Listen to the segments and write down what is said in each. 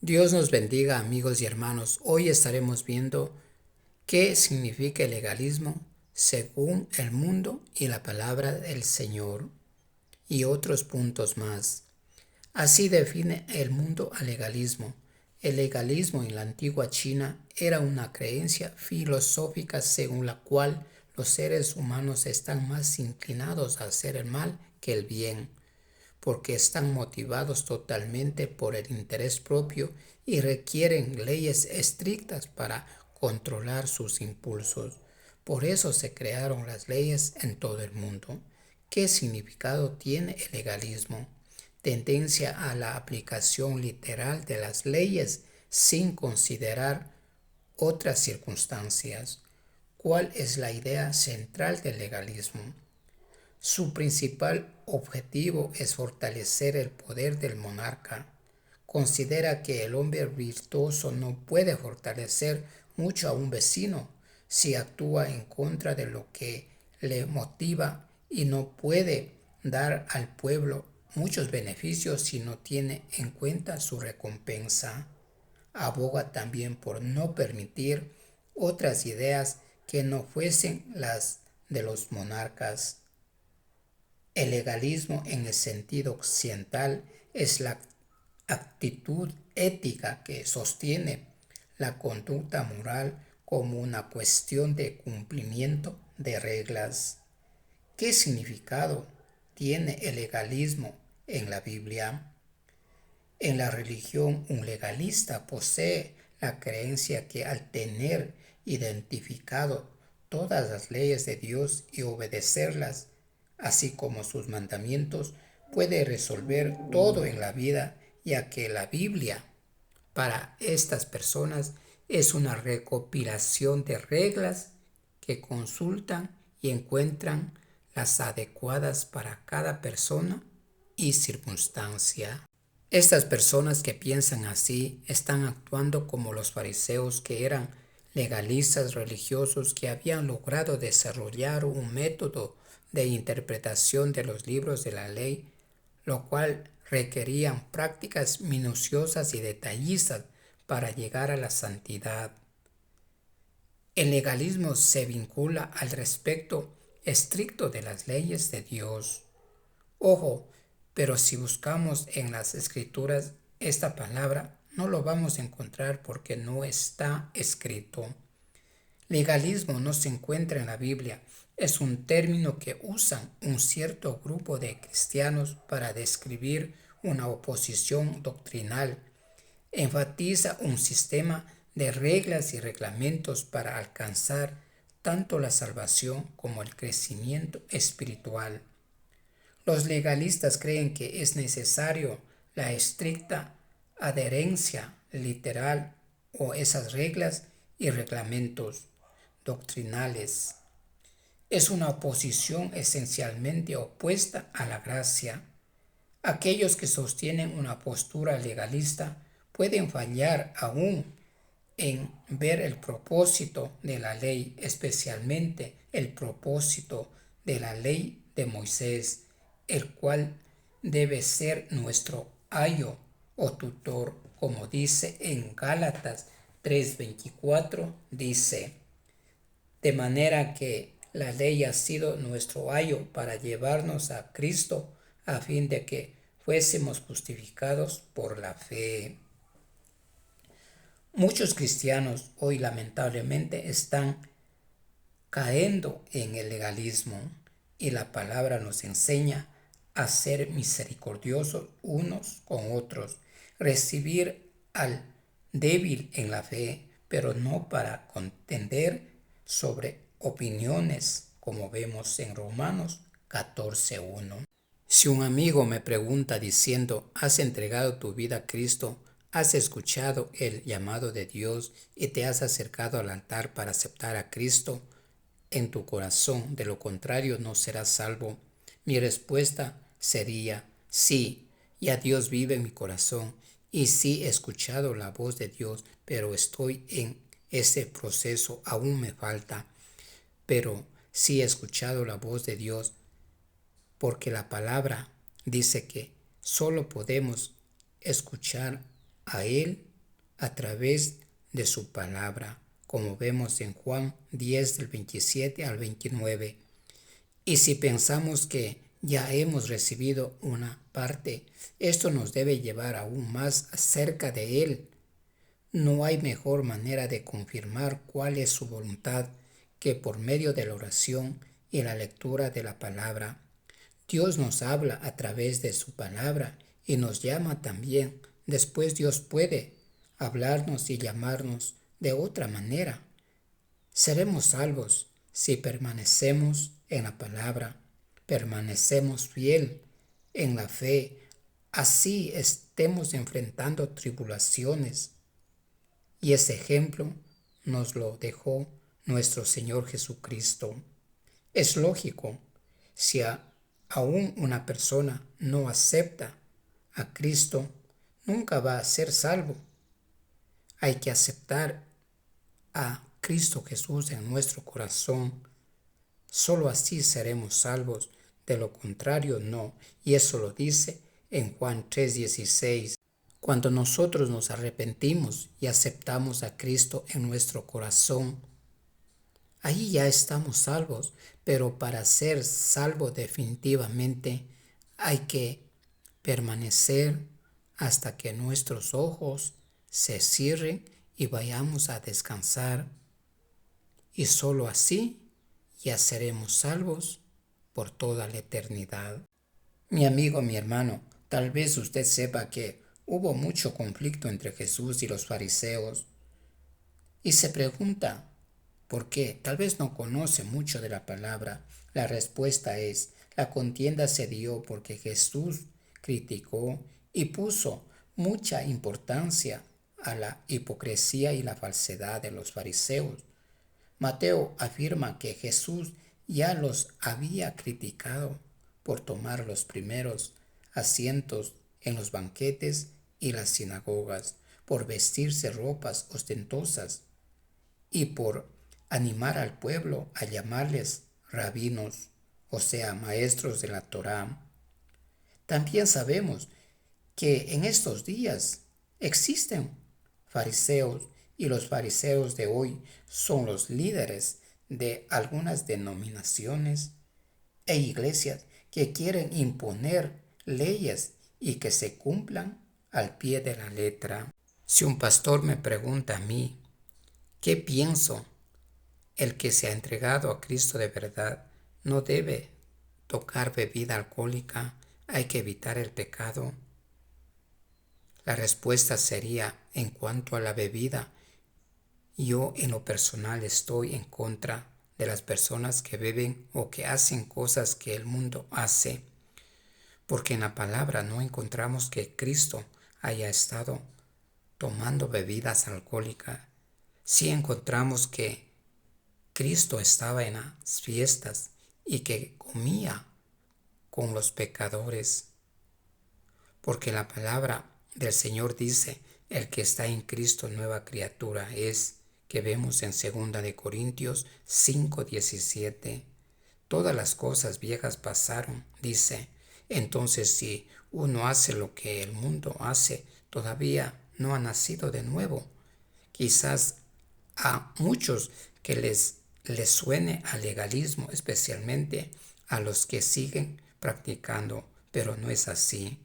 Dios nos bendiga, amigos y hermanos. Hoy estaremos viendo qué significa el legalismo según el mundo y la palabra del Señor y otros puntos más. Así define el mundo al legalismo. El legalismo en la antigua China era una creencia filosófica según la cual los seres humanos están más inclinados a hacer el mal que el bien, porque están motivados totalmente por el interés propio y requieren leyes estrictas para controlar sus impulsos. Por eso se crearon las leyes en todo el mundo. ¿Qué significado tiene el legalismo? Tendencia a la aplicación literal de las leyes sin considerar otras circunstancias. ¿Cuál es la idea central del legalismo? Su principal objetivo es fortalecer el poder del monarca. Considera que el hombre virtuoso no puede fortalecer mucho a un vecino si actúa en contra de lo que le motiva y no puede dar al pueblo muchos beneficios si no tiene en cuenta su recompensa. Aboga también por no permitir otras ideas que no fuesen las de los monarcas. El legalismo en el sentido occidental es la actitud ética que sostiene la conducta moral como una cuestión de cumplimiento de reglas. ¿Qué significado tiene el legalismo en la Biblia? En la religión, un legalista posee la creencia que al tener identificado todas las leyes de Dios y obedecerlas, así como sus mandamientos, puede resolver todo en la vida, ya que la Biblia para estas personas es una recopilación de reglas que consultan y encuentran las adecuadas para cada persona y circunstancia. Estas personas que piensan así están actuando como los fariseos, que eran legalistas religiosos que habían logrado desarrollar un método de interpretación de los libros de la ley, lo cual requerían prácticas minuciosas y detallistas para llegar a la santidad. El legalismo se vincula al respeto estricto de las leyes de Dios. Ojo, pero si buscamos en las escrituras esta palabra, no lo vamos a encontrar porque no está escrito. Legalismo no se encuentra en la Biblia. Es un término que usan un cierto grupo de cristianos para describir una oposición doctrinal. Enfatiza un sistema de reglas y reglamentos para alcanzar tanto la salvación como el crecimiento espiritual. Los legalistas creen que es necesario la estricta adherencia literal a esas reglas y reglamentos doctrinales. Es una oposición esencialmente opuesta a la gracia. Aquellos que sostienen una postura legalista pueden fallar aún en ver el propósito de la ley, especialmente el propósito de la ley de Moisés, el cual debe ser nuestro ayo o tutor, como dice en Gálatas 3:24, dice, de manera que la ley ha sido nuestro ayo para llevarnos a Cristo, a fin de que fuésemos justificados por la fe. Muchos cristianos hoy lamentablemente están cayendo en el legalismo, y la palabra nos enseña a ser misericordiosos unos con otros, recibir al débil en la fe, pero no para contender sobre opiniones, como vemos en Romanos 14:1. Si un amigo me pregunta diciendo, ¿has entregado tu vida a Cristo? ¿Has escuchado el llamado de Dios y te has acercado al altar para aceptar a Cristo en tu corazón? De lo contrario, no serás salvo. Mi respuesta sería, sí, ya Dios vive en mi corazón y sí he escuchado la voz de Dios, pero estoy en ese proceso, aún me falta. Pero sí he escuchado la voz de Dios, porque la palabra dice que solo podemos escuchar a Él a través de su palabra, como vemos en Juan 10 del 27 al 29. Y si pensamos que ya hemos recibido una parte, esto nos debe llevar aún más cerca de Él. No hay mejor manera de confirmar cuál es su voluntad que por medio de la oración y la lectura de la palabra. Dios nos habla a través de su palabra y nos llama también. Después Dios puede hablarnos y llamarnos de otra manera. Seremos salvos si permanecemos en la palabra, permanecemos fiel en la fe, así estemos enfrentando tribulaciones. Y ese ejemplo nos lo dejó nuestro Señor Jesucristo. Es lógico, si aún una persona no acepta a Cristo, nunca va a ser salvo. Hay que aceptar a Cristo Jesús en nuestro corazón. Solo así seremos salvos, de lo contrario no. Y eso lo dice en Juan 3:16. Cuando nosotros nos arrepentimos y aceptamos a Cristo en nuestro corazón, ahí ya estamos salvos, pero para ser salvo definitivamente hay que permanecer hasta que nuestros ojos se cierren y vayamos a descansar. Y solo así ya seremos salvos por toda la eternidad. Mi amigo, mi hermano, tal vez usted sepa que hubo mucho conflicto entre Jesús y los fariseos y se pregunta por qué. Tal vez no conoce mucho de la palabra. La respuesta es, la contienda se dio porque Jesús criticó y puso mucha importancia a la hipocresía y la falsedad de los fariseos. Mateo afirma que Jesús ya los había criticado por tomar los primeros asientos en los banquetes y las sinagogas, por vestirse ropas ostentosas y por animar al pueblo a llamarles rabinos, o sea, maestros de la Torá. También sabemos que en estos días existen fariseos y los fariseos de hoy son los líderes de algunas denominaciones e iglesias que quieren imponer leyes y que se cumplan al pie de la letra. Si un pastor me pregunta a mí, ¿qué pienso? El que se ha entregado a Cristo de verdad no debe tocar bebida alcohólica, hay que evitar el pecado. La respuesta sería, en cuanto a la bebida, yo en lo personal estoy en contra de las personas que beben o que hacen cosas que el mundo hace, porque en la palabra no encontramos que Cristo haya estado tomando bebidas alcohólicas. Sí encontramos que Cristo estaba en las fiestas y que comía con los pecadores, porque la palabra del Señor dice, el que está en Cristo nueva criatura es, que vemos en 2 de Corintios 5:17. Todas las cosas viejas pasaron, dice. Entonces, si uno hace lo que el mundo hace, todavía no ha nacido de nuevo. Quizás a muchos que les suene al legalismo, especialmente a los que siguen practicando, pero no es así.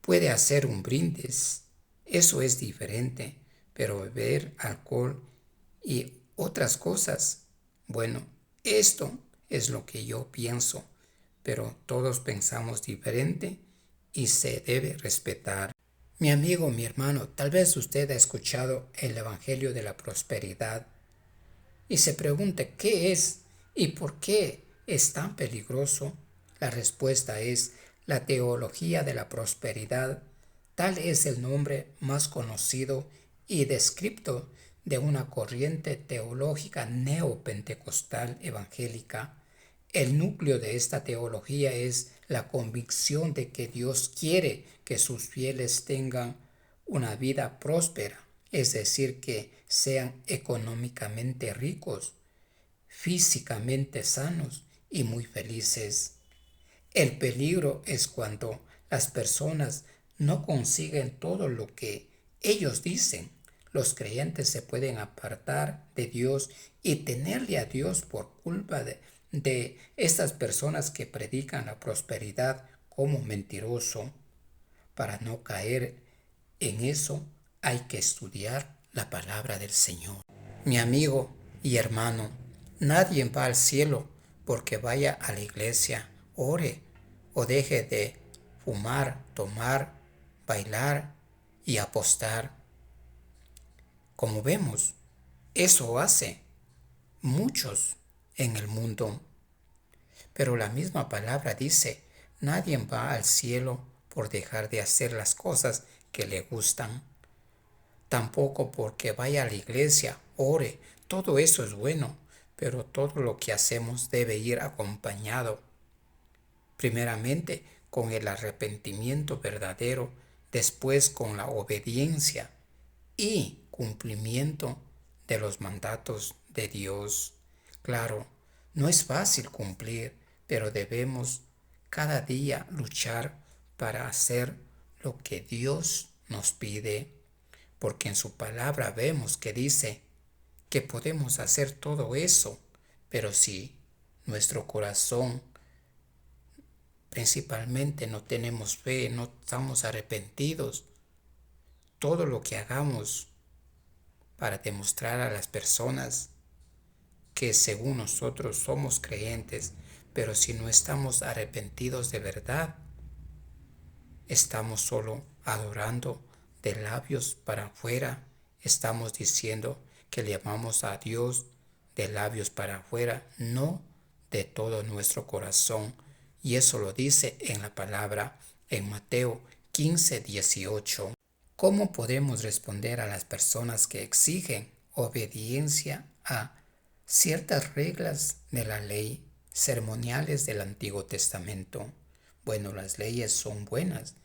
Puede hacer un brindis, eso es diferente, pero beber alcohol y otras cosas, bueno, esto es lo que yo pienso, pero todos pensamos diferente y se debe respetar. Mi amigo, mi hermano, tal vez usted ha escuchado el Evangelio de la Prosperidad y se pregunta qué es y por qué es tan peligroso. La respuesta es la teología de la prosperidad. Tal es el nombre más conocido y descripto de una corriente teológica neopentecostal evangélica. El núcleo de esta teología es la convicción de que Dios quiere que sus fieles tengan una vida próspera, es decir, que sean económicamente ricos, físicamente sanos y muy felices. El peligro es cuando las personas no consiguen todo lo que ellos dicen los creyentes se pueden apartar de Dios y tenerle a Dios por culpa de estas personas que predican la prosperidad como mentiroso. Para no caer en eso hay que estudiar la palabra del Señor. Mi amigo y hermano, nadie va al cielo porque vaya a la iglesia, ore o deje de fumar, tomar, bailar y apostar. Como vemos, eso hace muchos en el mundo. Pero la misma palabra dice, nadie va al cielo por dejar de hacer las cosas que le gustan. Tampoco porque vaya a la iglesia, ore, todo eso es bueno, pero todo lo que hacemos debe ir acompañado, primeramente con el arrepentimiento verdadero, después con la obediencia y cumplimiento de los mandatos de Dios. Claro, no es fácil cumplir, pero debemos cada día luchar para hacer lo que Dios nos pide, porque en su palabra vemos que dice que podemos hacer todo eso, pero si nuestro corazón principalmente no tenemos fe, no estamos arrepentidos, todo lo que hagamos para demostrar a las personas que según nosotros somos creyentes, pero si no estamos arrepentidos de verdad, estamos solo adorando de labios para afuera, estamos diciendo que le amamos a Dios de labios para afuera, no de todo nuestro corazón. Y eso lo dice en la palabra en Mateo 15:18. ¿Cómo podemos responder a las personas que exigen obediencia a ciertas reglas de la ley ceremoniales del Antiguo Testamento? Bueno, las leyes son buenas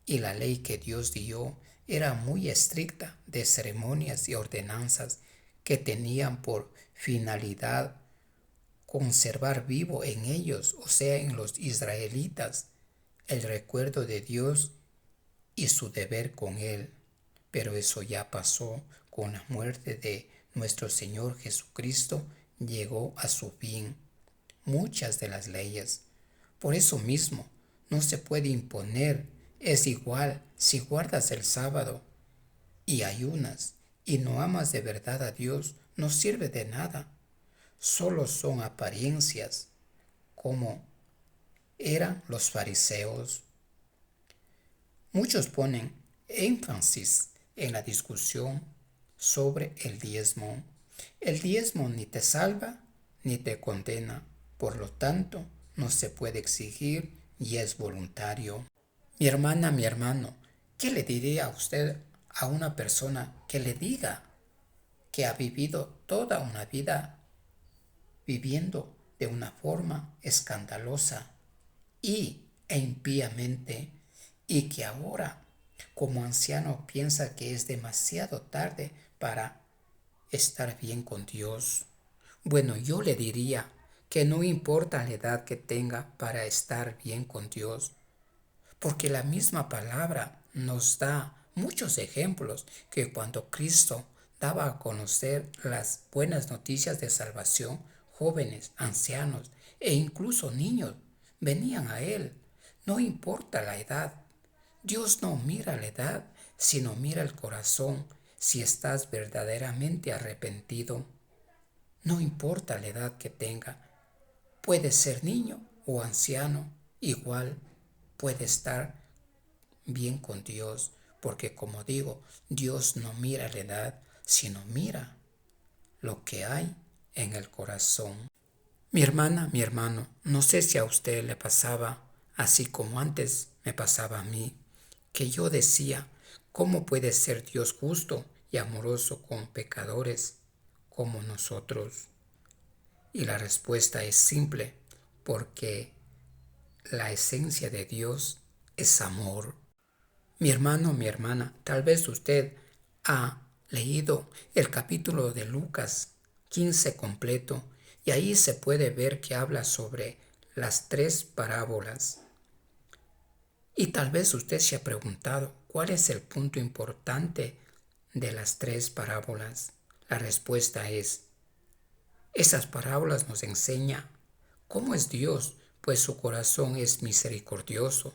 y la ley que Dios dio era muy estricta de ceremonias y ordenanzas que tenían por finalidad conservar vivo en ellos, o sea, en los israelitas, el recuerdo de Dios y su deber con Él. Pero eso ya pasó con la muerte de nuestro Señor Jesucristo, llegó a su fin muchas de las leyes. Por eso mismo no se puede imponer. Es igual si guardas el sábado y ayunas y no amas de verdad a Dios, no sirve de nada. Solo son apariencias, como eran los fariseos. Muchos ponen énfasis en la discusión sobre el diezmo. El diezmo ni te salva ni te condena, por lo tanto no se puede exigir y es voluntario. Mi hermana, mi hermano, ¿qué le diría a usted a una persona que le diga que ha vivido toda una vida viviendo de una forma escandalosa e impíamente y que ahora como anciano piensa que es demasiado tarde para estar bien con Dios? Bueno, yo le diría que no importa la edad que tenga para estar bien con Dios, porque la misma palabra nos da muchos ejemplos que cuando Cristo daba a conocer las buenas noticias de salvación, jóvenes, ancianos e incluso niños venían a Él. No importa la edad. Dios no mira la edad, sino mira el corazón, si estás verdaderamente arrepentido. No importa la edad que tenga. Puede ser niño o anciano, igual puede estar bien con Dios, porque como digo, Dios no mira la edad, sino mira lo que hay en el corazón. Mi hermana, mi hermano, no sé si a usted le pasaba así como antes me pasaba a mí, que yo decía, ¿cómo puede ser Dios justo y amoroso con pecadores como nosotros? Y la respuesta es simple, porque la esencia de Dios es amor. Mi hermano, mi hermana, tal vez usted ha leído el capítulo de Lucas 15 completo y ahí se puede ver que habla sobre las 3 parábolas. Y tal vez usted se ha preguntado cuál es el punto importante de las 3 parábolas? La respuesta es, esas parábolas nos enseñan cómo es Dios, pues su corazón es misericordioso.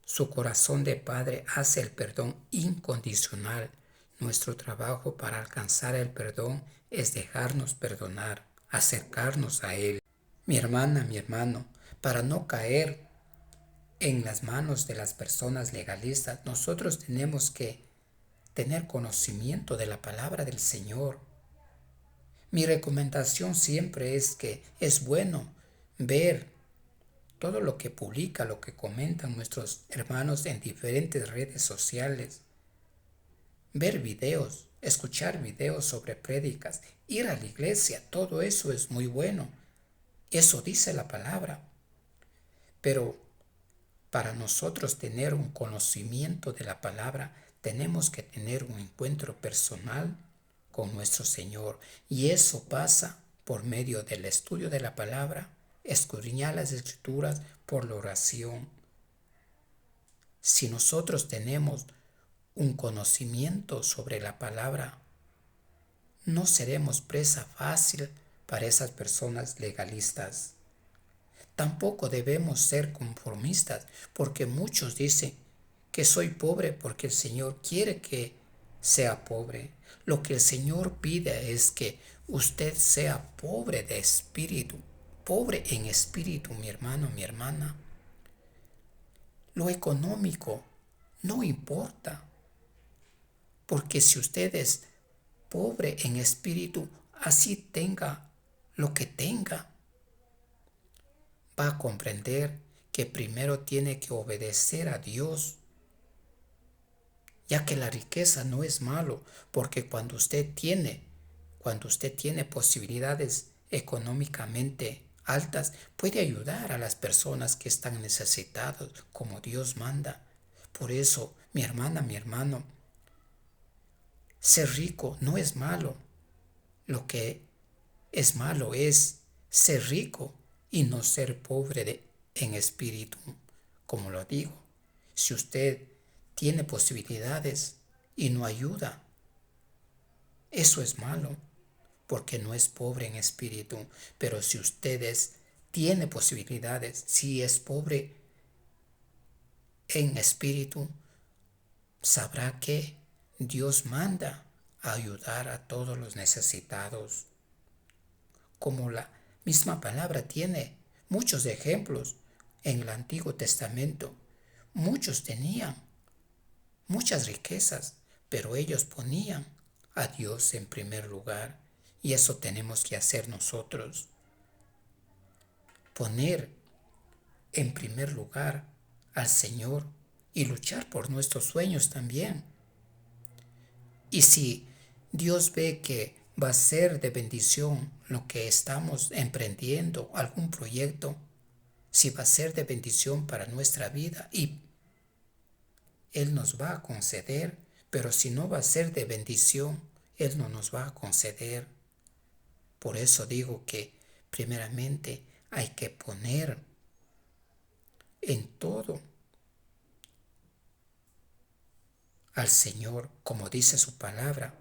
Su corazón de Padre hace el perdón incondicional. Nuestro trabajo para alcanzar el perdón es dejarnos perdonar, acercarnos a Él. Mi hermana, mi hermano, para no caer en las manos de las personas legalistas, nosotros tenemos que tener conocimiento de la palabra del Señor. Mi recomendación siempre es que es bueno ver todo lo que publica, lo que comentan nuestros hermanos en diferentes redes sociales, ver videos, escuchar videos sobre prédicas, ir a la iglesia, todo eso es muy bueno. Eso dice la palabra. Pero para nosotros tener un conocimiento de la palabra, tenemos que tener un encuentro personal con nuestro Señor. Y eso pasa por medio del estudio de la palabra, escudriñar las Escrituras, por la oración. Si nosotros tenemos un conocimiento sobre la palabra, no seremos presa fácil para esas personas legalistas. Tampoco debemos ser conformistas, porque muchos dicen que soy pobre porque el Señor quiere que sea pobre. Lo que el Señor pide es que usted sea pobre de espíritu, pobre en espíritu, mi hermano, mi hermana. Lo económico no importa, porque si usted es pobre en espíritu, así tenga lo que tenga, va a comprender que primero tiene que obedecer a Dios, ya que la riqueza no es malo, porque cuando usted tiene posibilidades económicamente altas, puede ayudar a las personas que están necesitadas como Dios manda. Por eso, mi hermana, mi hermano, ser rico no es malo. Lo que es malo es ser rico y no ser pobre en espíritu. Como lo digo, si usted tiene posibilidades y no ayuda, eso es malo, porque no es pobre en espíritu. Pero si ustedes tiene posibilidades, si es pobre en espíritu, sabrá que Dios manda a ayudar a todos los necesitados. Como la misma palabra tiene muchos ejemplos en el Antiguo Testamento. Muchos tenían muchas riquezas, pero ellos ponían a Dios en primer lugar. Y eso tenemos que hacer nosotros. Poner en primer lugar al Señor y luchar por nuestros sueños también. Y si Dios ve que va a ser de bendición lo que estamos emprendiendo, algún proyecto, si va a ser de bendición para nuestra vida, y Él nos va a conceder, pero si no va a ser de bendición, Él no nos va a conceder. Por eso digo que primeramente hay que poner en todo al Señor, como dice su palabra.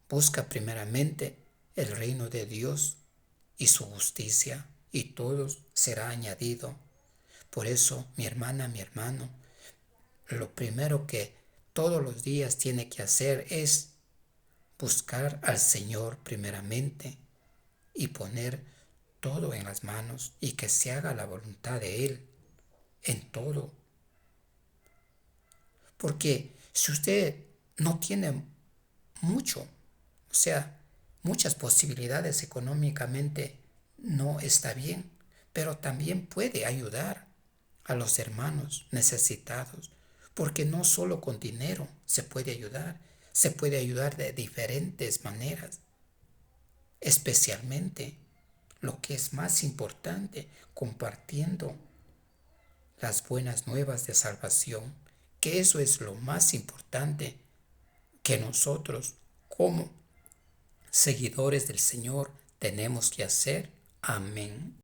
Busca primeramente el reino de Dios y su justicia, y todo será añadido. Por eso, mi hermana, mi hermano, lo primero que todos los días tiene que hacer es buscar al Señor primeramente y poner todo en las manos y que se haga la voluntad de Él en todo. Porque si usted no tiene mucho, o sea, muchas posibilidades económicamente, no está bien, pero también puede ayudar a los hermanos necesitados, porque no solo con dinero se puede ayudar de diferentes maneras, especialmente lo que es más importante, compartiendo las buenas nuevas de salvación, que eso es lo más importante que nosotros como seguidores del Señor tenemos que hacer. Amén.